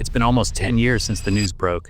It's been almost 10 years since the news broke.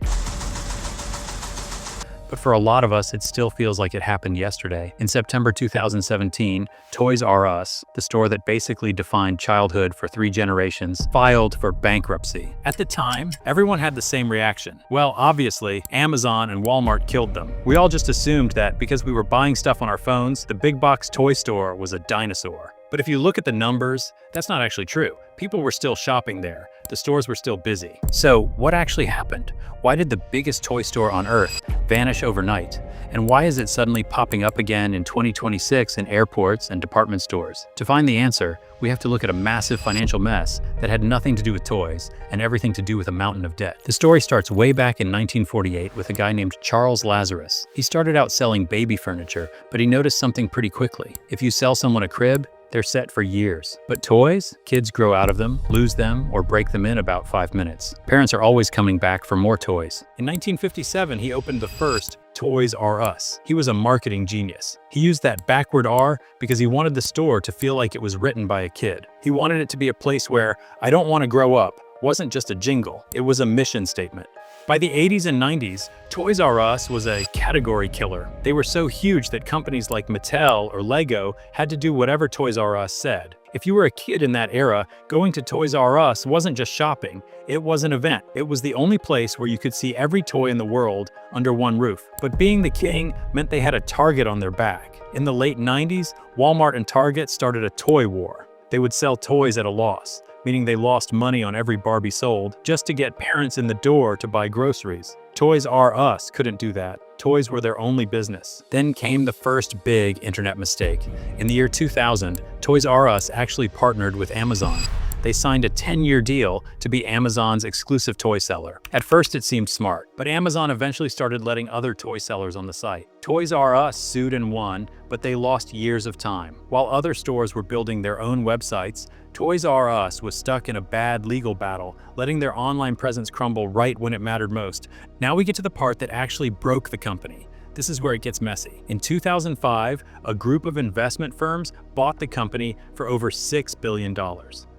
But for a lot of us, it still feels like it happened yesterday. In September 2017, Toys R Us, the store that basically defined childhood for 3 generations, filed for bankruptcy. At the time, everyone had the same reaction. Well, obviously, Amazon and Walmart killed them. We all just assumed that because we were buying stuff on our phones, the big box toy store was a dinosaur. But if you look at the numbers, that's not actually true. People were still shopping there. The stores were still busy. So what actually happened? Why did the biggest toy store on Earth vanish overnight? And why is it suddenly popping up again in 2026 in airports and department stores? To find the answer, we have to look at a massive financial mess that had nothing to do with toys and everything to do with a mountain of debt. The story starts way back in 1948 with a guy named Charles Lazarus. He started out selling baby furniture, but he noticed something pretty quickly. If you sell someone a crib, they're set for years. But toys? Kids grow out of them, lose them, or break them in about 5 minutes. Parents are always coming back for more toys. In 1957, he opened the first Toys R Us. He was a marketing genius. He used that backward R because he wanted the store to feel like it was written by a kid. He wanted it to be a place where "I don't want to grow up" wasn't just a jingle, it was a mission statement. By the 80s and 90s, Toys R Us was a category killer. They were so huge that companies like Mattel or Lego had to do whatever Toys R Us said. If you were a kid in that era, going to Toys R Us wasn't just shopping, it was an event. It was the only place where you could see every toy in the world under one roof. But being the king meant they had a target on their back. In the late 90s, Walmart and Target started a toy war. They would sell toys at a loss, meaning they lost money on every Barbie sold, just to get parents in the door to buy groceries. Toys R Us couldn't do that. Toys were their only business. Then came the first big internet mistake. In the year 2000, Toys R Us actually partnered with Amazon. They signed a 10-year deal to be Amazon's exclusive toy seller. At first it seemed smart, but Amazon eventually started letting other toy sellers on the site. Toys R Us sued and won, but they lost years of time. While other stores were building their own websites, Toys R Us was stuck in a bad legal battle, letting their online presence crumble right when it mattered most. Now we get to the part that actually broke the company. This is where it gets messy. In 2005, a group of investment firms bought the company for over $6 billion.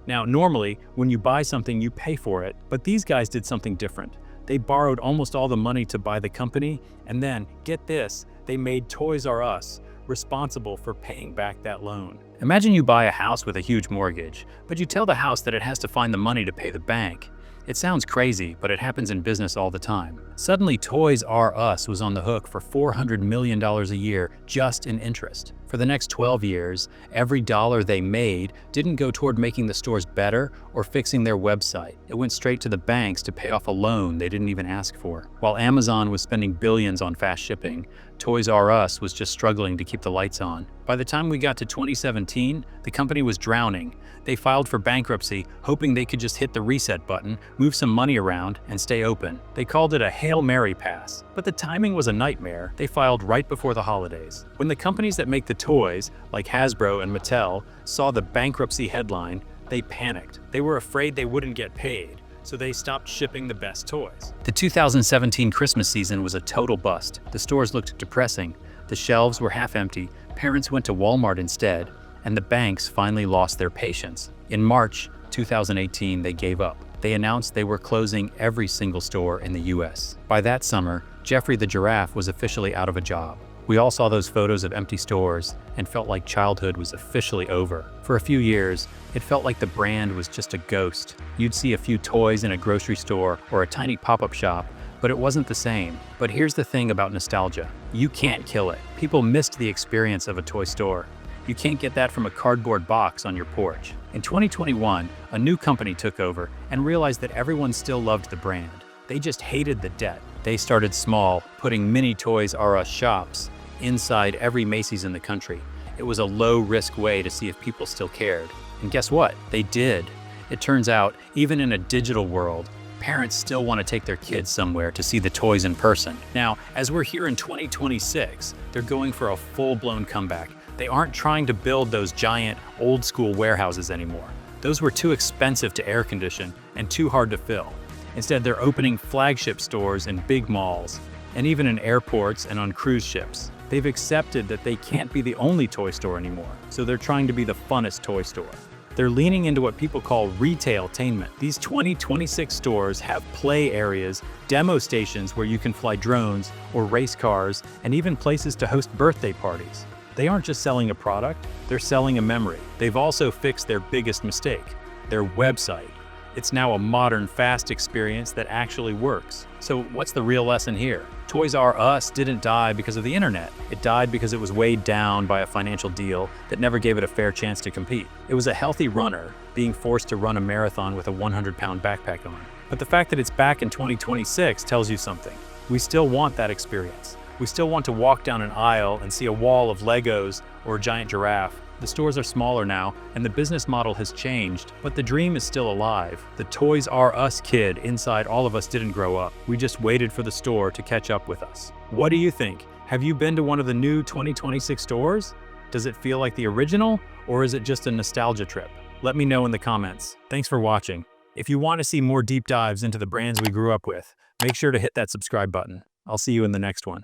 Now, normally, when you buy something, you pay for it, but these guys did something different. They borrowed almost all the money to buy the company, and then, get this, they made Toys R Us responsible for paying back that loan. Imagine you buy a house with a huge mortgage, but you tell the house that it has to find the money to pay the bank. It sounds crazy, but it happens in business all the time. Suddenly, Toys R Us was on the hook for $400 million a year just in interest. For the next 12 years, every dollar they made didn't go toward making the stores better or fixing their website. It went straight to the banks to pay off a loan they didn't even ask for. While Amazon was spending billions on fast shipping, Toys R Us was just struggling to keep the lights on. By the time we got to 2017, the company was drowning. They filed for bankruptcy, hoping they could just hit the reset button, move some money around, and stay open. They called it a Hail Mary pass, but the timing was a nightmare. They filed right before the holidays. When the companies that make the toys, like Hasbro and Mattel, saw the bankruptcy headline, they panicked. They were afraid they wouldn't get paid, so they stopped shipping the best toys. The 2017 Christmas season was a total bust. The stores looked depressing. The shelves were half empty. Parents went to Walmart instead, and the banks finally lost their patience. In March 2018, they gave up. They announced they were closing every single store in the US. By that summer, Geoffrey the Giraffe was officially out of a job. We all saw those photos of empty stores and felt like childhood was officially over. For a few years, it felt like the brand was just a ghost. You'd see a few toys in a grocery store or a tiny pop-up shop, but it wasn't the same. But here's the thing about nostalgia. You can't kill it. People missed the experience of a toy store. You can't get that from a cardboard box on your porch. In 2021, a new company took over and realized that everyone still loved the brand. They just hated the debt. They started small, putting mini Toys R Us shops inside every Macy's in the country. It was a low-risk way to see if people still cared. And guess what? They did. It turns out, even in a digital world, parents still want to take their kids somewhere to see the toys in person. Now, as we're here in 2026, they're going for a full-blown comeback. They aren't trying to build those giant, old-school warehouses anymore. Those were too expensive to air condition and too hard to fill. Instead, they're opening flagship stores in big malls, and even in airports and on cruise ships. They've accepted that they can't be the only toy store anymore, so they're trying to be the funnest toy store. They're leaning into what people call retail-tainment. These 2026 stores have play areas, demo stations where you can fly drones or race cars, and even places to host birthday parties. They aren't just selling a product, they're selling a memory. They've also fixed their biggest mistake, their website. It's now a modern, fast experience that actually works. So what's the real lesson here? Toys R Us didn't die because of the internet. It died because it was weighed down by a financial deal that never gave it a fair chance to compete. It was a healthy runner being forced to run a marathon with a 100-pound backpack on. But the fact that it's back in 2026 tells you something. We still want that experience. We still want to walk down an aisle and see a wall of Legos or a giant giraffe. The stores are smaller now, and the business model has changed, but the dream is still alive. The Toys R Us kid inside all of us didn't grow up. We just waited for the store to catch up with us. What do you think? Have you been to one of the new 2026 stores? Does it feel like the original, or is it just a nostalgia trip? Let me know in the comments. Thanks for watching. If you want to see more deep dives into the brands we grew up with, make sure to hit that subscribe button. I'll see you in the next one.